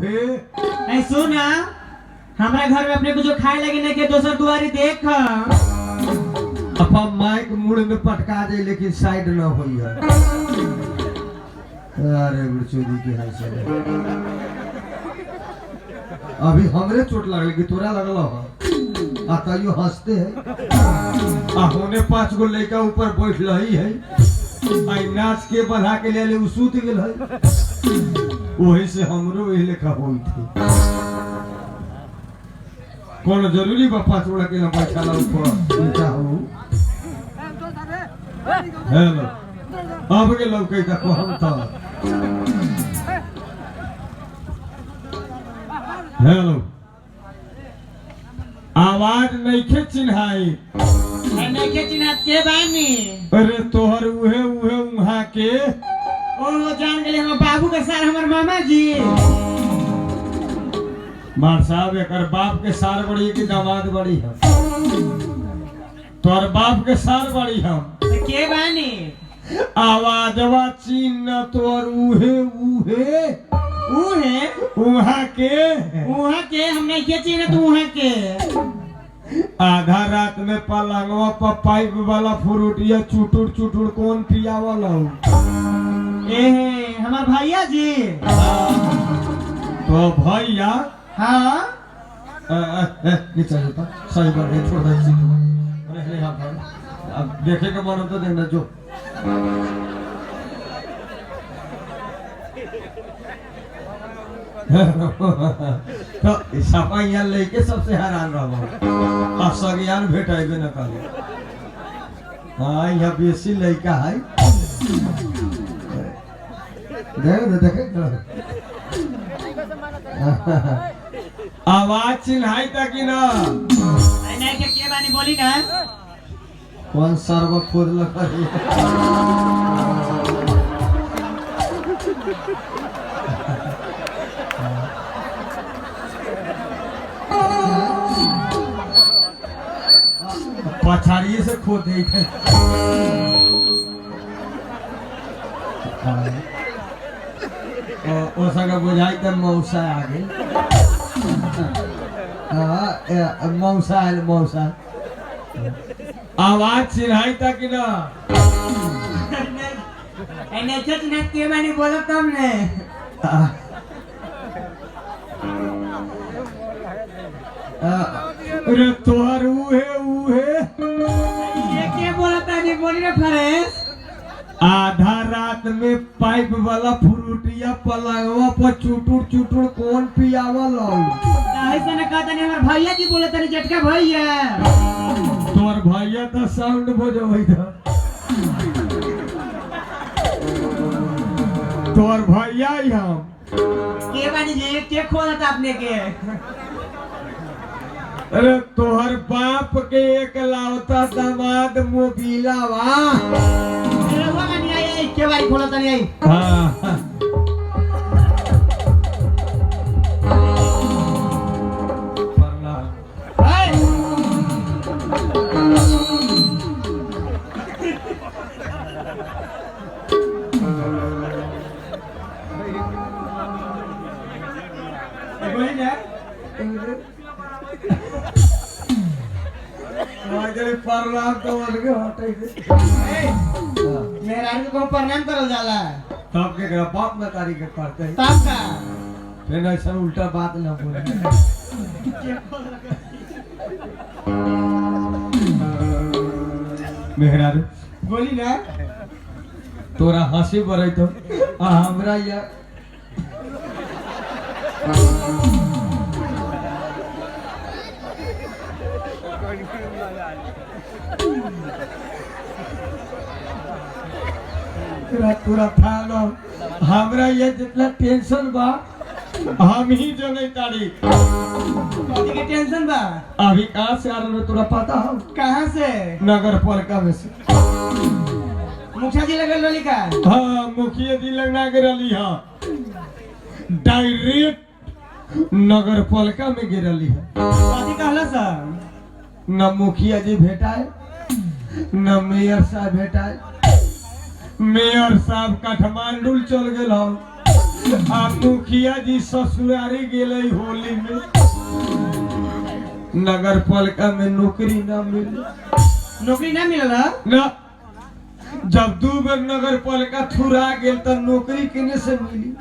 उहे नहीं सुना हमारे घर में अपने को जो खाए लगे नहीं के दोसर दुआरी देख अपा माइक मुड़ में पटका दे लेकिन साइड न होई है। अरे बुढ़चोदी के है से अभी हमरे चोट लगल कि तोरा लगल हो आ तइयो हंसते है आ होने 5 गो लड़का ऊपर बैठ रही है आई नाच के बढ़ा के ले उ सूत गेल है वही से हमरो यही लेखा होई थी कौन जरूरी बा 5 गोड़ा के बैठा ला ऊपर नीचा हो हेलो अब के लौके का कहम त हेलो आवाज नहीं खे चिन्हाई नहीं के चिन्हत के बानी अरे तोहर उहे उहे उहा के ओ जान गेले हम बाबू के सार हमर मामा जी मार साहब एकर बाप के सार बड़ी की दामाद बड़ी है तोहर बाप के सार बड़ी हम के बानी आवाजवा चिन्ह तोहर उहे उहे उहे उहा के उहा के हम नहीं के चिन्हत उहा के आधा रात में पलंगवा पर पाइप वाला फ्रूटिया चुटुर चुटुर कौन पियावल हो ए हमार भैया जी तो भैया हाँ नीचे होता सही बात है छोड़ दे अरे ले हां अब देखे के मन तो देखना जो तो सफा यहाँ लेके सबसे हैरान रहो असज्ञान भेटाइबे न करे हाँ यहाँ बेसी लड़का है देखे आवाज चिन्हाई तक ना नहीं के बानी बोली ना कौन सर्व खोद लगा पछाड़िए से खो दे ओ संग बुझाई त मौसा आगे मौसा आयल मौसा आवाज चिन्हाई तक ना नहीं के चिन्हत के बानी बोलो कम ने अरे तोहर उहे उहे ये के बोलता नहीं बोली ना फ्रेंड्स आधा रात में पाइप वाला फ्रूटिया पलंगवा पर चुटुर चुटुर कौन पियावल ऐसा ना कहता नहीं हमार भैया जी बोलता नहीं झटका भैया तोर भैया तो साउंड बजबै था तोर भैया ही हम के बानी जी के खोलता अपने के अरे तोहर बाप के एक लावता दामाद मोबिला वा अरे वो बानी आई के बारी खोलता नहीं आई हाँ प्रणाम तो अलगे हटे मेरा को प्रणाम करल जाला तब के बाप में तारी के करते तब का फिर ऐसा उल्टा बात ना बोले मेहरारू बोली ना तोरा हंसी बरई तो हमरा या पूरा था लो हमरा ये जितना टेंशन बा हम ही जो नहीं तारी कथी के टेंशन बा अभी कहाँ से आ रहे हो तोरा पता हो कहाँ से नगर पालिका में से मुखिया जी लगल लोली का हाँ मुखिया जी लगना गिरली हाँ डायरेक्ट नगर पालिका में गिरली है कथी कहला सर न मुखिया जी भेटाए न मेयर साहब भेटाए मेयर साहब काठमांडू चल गए आ मुखिया जी ससुरारी गेले होली में, नगर पालिका में नौकरी ना मिली। नौकरी ना मिलल ह? ना, जब 2 बेर नगर पालिका थुरा गेल तो नौकरी केने से मिली?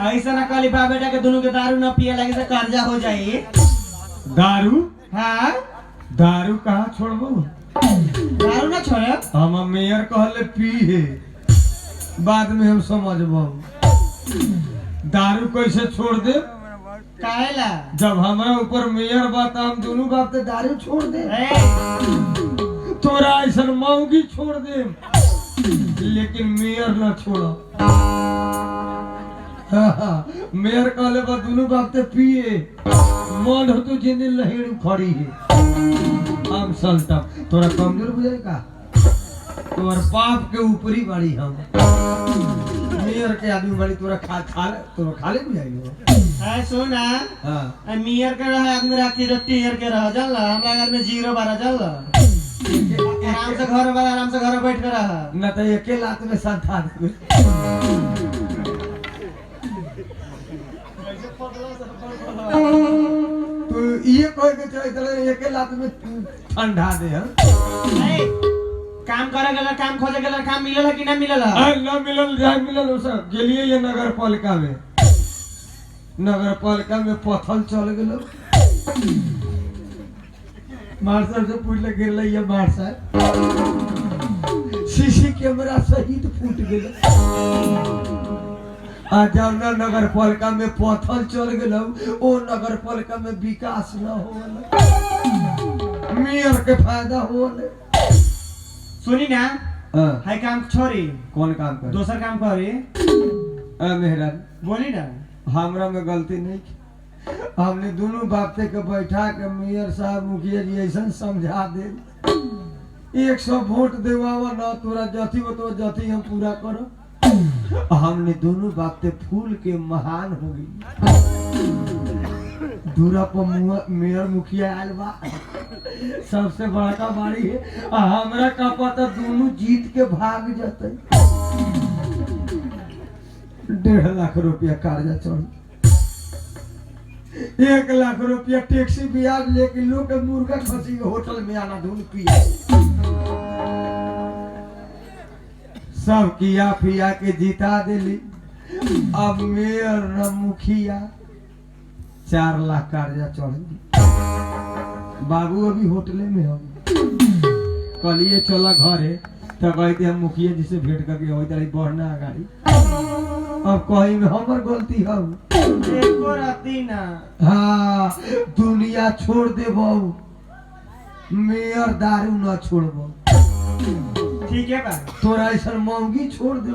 ऐसा ना कहली बा बेटा के दोनों के दारू ना पिए लगे तो कर्जा हो जाई। दारू? हाँ, दारू कहाँ छोड़बो? दारू ना छोड़े। हम मेयर कहले पी है, बाद में हम समझबो। दारू कैसे छोड़ दे? काहेला? जब हमारा ऊपर मेयर बात, हम दोनों बाप ते दारू छोड़ दे। तोरा ऐसा मौगी छोड़ दे, लेकिन मेयर ना छोड़ा। मेयर कहले बा दोनों बाप ते पिए, मन हो तो जिंदगी लहेड़ खड़ी है। हम सल्टा तोरा कमजोर बुझाई का? तोर बाप के ऊपरी बाड़ी हम, मेयर के आदमी बाड़ी। तोरा खाले बुझाई हो? है सुना, हाँ, मियर के रहा आदमी राखी जो टीयर के रह जल हमरा घर में 0-12 जल आराम से घर वाला आराम से घर बैठ के रहा न तो एके लात में संथा देबे। तू ये कह के चल चले एके लात में ठंडा दे हम। काम करे गेला, काम खोजे गेला, काम मिलल है कि ना मिलल है? ना मिलल, जाय मिलल हो सब गेलिए ये नगर पालिका में। नगर पालिका में पथल चल गेलो, मार्शल से पूछ ले गिरले ये मार्शल, सीसी कैमरा सहित फूट गेल। आ जब ना नगर पालिका में पथल चल गेल, ओ नगर पालिका में विकास न होल, मेयर के फायदा होल। सुनी ना, है काम छोड़ी, कौन काम कर? दूसर काम करी। मेहरान बोली ना, हमरा में गलती नहीं की। हमने दोनों बापते के बैठा के मेयर साहब मुखिया जी ऐसा समझा दे, 100 वोट देवावा ना, तोरा जथी हो तो जथी हम पूरा करो। हमने दोनों बापते फूल के महान हो गई। दूरा पर मेयर मुखिया आयल बा, सबसे बड़का बाड़ी है। हमरा का पता दोनों जीत के भाग जाते। 1.5 लाख रुपया कर्जा चढ़, 1 लाख रुपया टैक्सी ब्याज लेके लोग के मुर्गा खसी के होटल में आना धुन पिया, सब किया पिया के जीता दिली। अब मेयर न मुखिया 4 लाख कर्जा चढ़ गई। बाबू अभी होटले में हम कलिए चला घरे, तब कहते हम मुखिया जी से भेंट करके हो तारी बढ़ना गाड़ी। अब कहीं में हमर गलती है? एको राती ना। हाँ, दुनिया छोड़ दे बहु, मेयर दारू न छोड़बो। ठीक है बा, तोरा ऐसा मौगी छोड़ दे,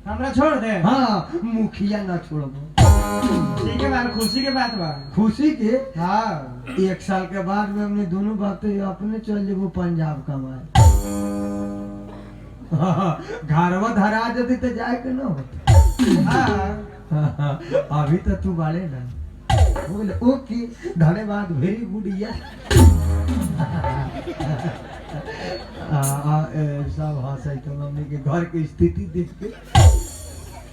हमरा छोड़ दे। हाँ, मुखिया न छोड़बो। ठीक है बा, खुशी के बात बा। खुशी के? हाँ, 1 साल के बाद में हमने दोनों बातें अपने चल जेबो पंजाब कमाए। घरवा धरा जती तो जाए के न होता। हाँ, अभी तो तू बाले ना बोले। ओके, धन्यवाद, वेरी गुड यार। सब हंसाई तो मम्मी के घर की स्थिति देख के,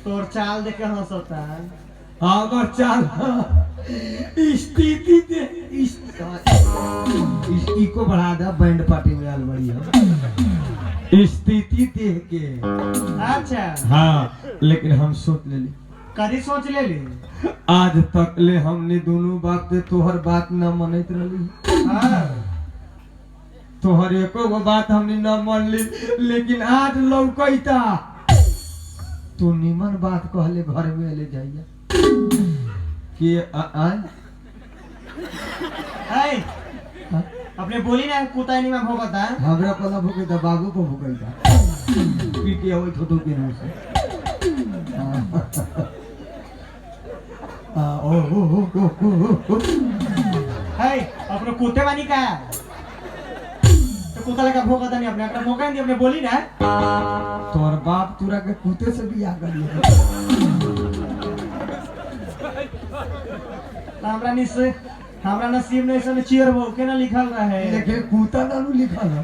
तोर चाल देख के हंसता है। हमार चाल स्थिति दे, इसको बढ़ा दा, बैंड पार्टी में आल बड़ी है। स्थिति देख के। अच्छा, हाँ, लेकिन हम सोच ले ली, कदी सोच ले ली। आज तक ले हमने दोनों बाप ते तोहर बात न मनत रही। हाँ, तोहर एको गो बात हमने न मान ली, लेकिन आज लौकैता तू निमन बात कहले घर में ले जाइया कि अपने बोली ना कुत्ता नहीं में भोगता। हमरा पला भूखैता, बाबू को भूखैता, पी के होई थोतो के मुंह से। अपने कुत्ते बानी का तो कुत्ता लगा भोगता नहीं, अपने अपना भोगा नहीं, अपने बोली ना। तोर बाप तोरा के कुत्ते से बियाह कर लिया। हमरा नसीब में ऐसा चेयर वो के ना लिखल रहा है, लेकिन कुत्ता ना लिखल है।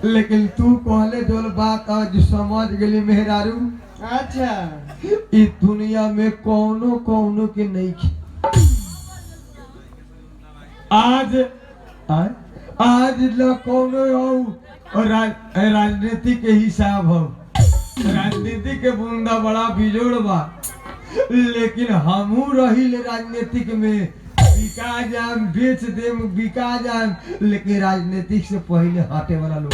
लेकिन तू कहले जोल बात आज समझ गेली मेहरारू। अच्छा इस दुनिया में कौनो कौनो के नहीं खे। आज आज न कौनो हो राजनीति के हिसाब हो। राजनीति के बूंदा बड़ा बिजोड़ बा, लेकिन हमू रही राजनीतिक में बिका जाम, बेच देम, बिका जाम, लेकिन राजनीतिक से पहले हटे वाला लोग।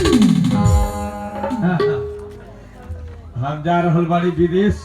हम जा रहल बाड़ी विदेश।